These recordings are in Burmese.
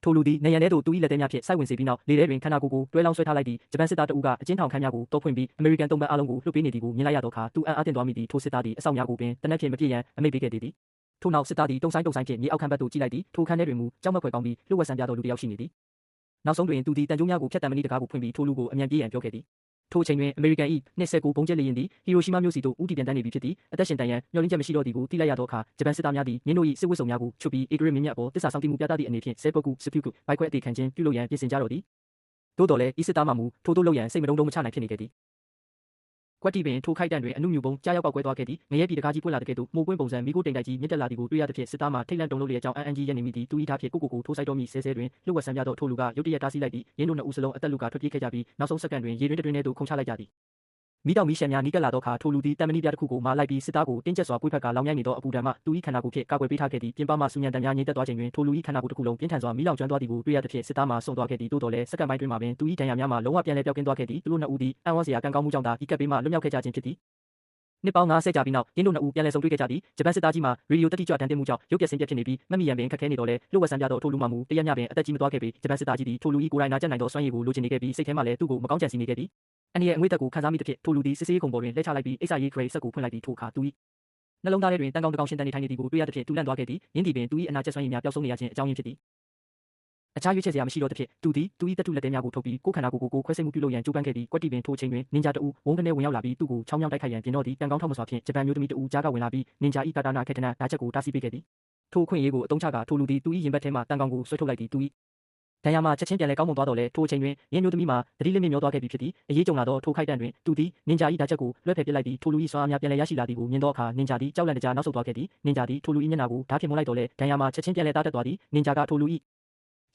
ထိုလူသည်နေရန်ထဲသို့သူ၏လက်သေးများဖြင့်စိုက်ဝင်စေပြီးနောက်လေထဲတွင်ခန္ဓာကိုယ်ကိုတွဲလောင်းဆွဲထားလိုက်သည့်ဂျပန်စစ်သားတဦးကအကျဉ်းထောင်ခန်းများကိုတောဖွင့်ပြီးအမေရိကန်တုံးပန်းအားလုံးကိုလွှတ်ပေးနေသည်ကိုမြင်လိုက်ရသောအခါသူအံ့အားသင့်သွားမိသည့်ထိုစစ်သားသည်အဆောက်များကိုပင်တနက်ဖြင့်မပြည့်ရန်အမိန့်ပေးခဲ့သေးသည်ထို့နောက်စစ်သားသည်တုံဆိုင်ဖြင့်မြေအောက်ခန်းဘက်သို့ကြည့်လိုက်သည်ထိုခန်းထဲတွင်မူကြောက်မက်ဖွယ်ကောင်းပြီးလျှို့ဝှက်ဆန်ပြသောလူတစ်ယောက်ရှိနေသည်နောက်ဆုံးတွင်သူသည်တန်ကြိုးများကိုဖြတ်တံမဏိတကားကိုဖွင့်ပြီးထိုလူကိုအမြန်ပြေးရန်ပြောခဲ့သည်ထိုအချိန်တွင်အမေရိကန်၏29ဘုံကျက်လေယာဉ်သည်ဟီရိုရှီမာမြို့စီသို့ဦးတည်ပြန်တန်းနေပြီဖြစ်သည်အသက်ရှင်တန်ရန်မျှော်လင့်ချက်မရှိတော့သည်ကိုသိလိုက်ရသောအခါဂျပန်စစ်သားများသည်မြင်းတို့၏စစ်ဝတ်စုံများကိုချွတ်ပြီးဧကရစ်မြင်းမြတ်အပေါ်တစ္ဆာဆောင်တည်မှုပြသသည့်အနေဖြင့်ဆဲပုတ်ကုစပြုကုဘိုက်ခွဲအသေးခံခြင်းပြုလုပ်ရန်ပြင်ဆင်ကြတော့သည်သို့တော်လည်းဤစစ်သားမှမူထိုတို့လုပ်ရန်စိတ်မတုံ့မချနိုင်ဖြစ်နေခဲ့သည်ကွက်တီပင်ထိုခိုက်တန့်တွင်အနုမြူပုံကြားရောက်ပေါက်ကွဲသွားခဲ့သည်ငရဲပြည်တကားကြီးပွင့်လာတဲ့ကဲ့သို့မှုပွင့်ပုံစံမိခိုးတိမ်တိုက်ကြီးမြင့်တက်လာသည်ကိုတွေ့ရသဖြင့်စစ်သားမှထိတ်လန့်တုန်လှုပ်လျက်ကြောင်းအန်ကြီးရနေမိသည်သူ၏ဓာတ်ဖြင့်ကိုထိုးဆိုင်တော်မီဆဲတွင်လျှို့ဝှက်ဆန်ပြသောထိုလူကရုတ်တရက်တားဆီးလိုက်သည်ရင်းတို့နှစ်ဦးစလုံးအသက်လူကထွက်ပြေးခဲ့ကြပြီးနောက်ဆုံးစက္ကန့်တွင်ရေတွင်တွင်ထဲသို့ခုန်ချလိုက်ကြသည်မိတောင်မီးရှံများနီးကပ်လာသောအခါထိုလူသည်တံမဏိပြတစ်ခုကိုမာလိုက်ပြီးစစ်သားကိုတင်းကျပ်စွာပွေ့ဖက်ကလောင်မြိုက်နေသောအပူဒဏ်မှသူ၏ခန္ဓာကိုယ်ဖြင့်ကာကွယ်ပေးထားခဲ့သည်ပြင်ပမှဆူညံတံများငြိမ်သက်သွားချိန်တွင်ထိုလူ၏ခန္ဓာကိုယ်တစ်ခုလုံးပြင်းထန်စွာမီးလောင်ကျွမ်းသွားသည်ကိုတွေ့ရသဖြင့်စစ်သားမှဆုံးသွားခဲ့သည်သို့တော်လည်းစက္ကန့်ပိုင်းတွင်မှပင်သူ၏ဒဏ်ရာများမှလုံးဝပြန်လည်ပျောက်ကင်းသွားခဲ့သည်သူတို့နှစ်ဦးသည်အံ့ဩစရာကံကောင်းမှုကြောင့်သာဤကပ်ဘေးမှလွတ်မြောက်ခဲ့ကြခြင်းဖြစ်သည်နှစ်ပေါင်း90ကြာပြီးနောက်ရင်းတို့နှစ်ဦးပြန်လည်ဆုံတွေ့ခဲ့ကြသည်ဂျပန်စစ်သားကြီးမှာရေဒီယိုတက်တိကြွတန်းတင်မှုကြောင့်ရုပ်ပြဆင်းပြဖြစ်နေပြီးမက်မီယံပင်ခက်ခဲနေတော့လဲလျှို့ဝှက်ဆန်ပြသောထိုလူမှမူတရက်ညပင်အသက်ကြီးမသွားခဲ့ပေဂျပန်စစ်သားကြီးသည်ထိုလူ၏ကိုယ်တိုင်နာကျက်နိုင်သောစွမ်းရည်ကိုလိုချင်နေခဲ့ပြီးစိတ်ထဲမှလည်းသူ့ကိုမကောင်းကြံစီနေခဲ့သည်အန်ဒီရဲ့အငွေ့သက်ကိုခံစားမိသဖြင့်ထိုလူသည်စစ်စေးခုံပေါ်တွင်လှည့်ချလိုက်ပြီးအိဆာရေးခရိတ်ဆက်ကိုဖွင့်လိုက်ပြီးထိုအခါသူ၏နှလုံးသားထဲတွင်တန်ကောင်တကောင်ရှင်တန်နေထိုင်နေသည်ကိုတွေ့ရသဖြင့်တူလန့်သွားခဲ့သည်ရင်းသည်ပင်သူ၏အနာကျက်စွမ်းရည်များပျောက်ဆုံးနေရခြင်းအကြောင်းရင်းဖြစ်သည်အခြားရွေးချယ်စရာမရှိတော့သဖြင့်သူသည်သူ၏တတုလက်သေးများကိုထုတ်ပြီးကိုယ်ခန္ဓာကိုယ်ကိုခွဲစိတ်မှုပြုလုပ်ရန်ကြိုးပမ်းခဲ့သည်ကွက်တီပင်ထိုချိန်တွင်နင်ဂျာတဦးဝုန်းကနေဝင်ရောက်လာပြီးသူ့ကိုချောင်းမြောင်းတိုက်ခိုက်ရန်ပြင်တော့သည်တန်ကောင်းထောက်မစွာဖြင့်ဂျပန်မျိုးသမီးတဦးကြားကဝင်လာပြီးနင်ဂျာ၏ကာတာနာခေတနာဓာချက်ကိုတားဆီးပေးခဲ့သည်ထိုအခွင့်အရေးကိုအသုံးချကာထိုလူသည်သူ၏ရင်ဘတ်ထဲမှတန်ကောင်ကိုဆွဲထုတ်လိုက်သည်သူ၏ဒဏ်ရာမှာချက်ချင်းပြန်လဲကောင်းမွန်သွားတော့လဲထိုအချိန်တွင်ရင်းမျိုးသမီးမှာသတိလစ်မြင့်မျောသွားခဲ့ပြီဖြစ်သည်အရေးကြုံလာသောထိုခိုက်တန့်တွင်သူသည်နင်ဂျာ၏ဓာချက်ကိုလွှဲဖယ်ပစ်လိုက်ပြီးထိုလူ၏စွမ်းအားများပြန်လဲရရှိလာသည်ကိုမြင်သောအခါနင်ဂျာသည်ကြောက်လန့်တကြားနောက်ဆုတ်သွားခဲ့သည်နင်ဂျာသည်ထိုလူ၏မျက်နှာကိုဓာတ်ဖြင့်မွှလိုက်တော့လဲဒဏ်ရာမှာချက်ချင်းပြန်လဲတားတက်သွားသည်နင်ဂျာကထိုလူ၏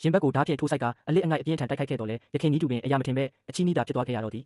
ရင်ဘတ်ကိုဓာတ်ဖြင့်ထိုးဆိုင်ကအလစ်အငိုက်အပြင်းထန်တိုက်ခိုက်ခဲ့တော့လဲရခင်နီးတူပင်အရာမထင်ပဲအချီးနီးတာဖြစ်သွားခဲ့ရတော့သည်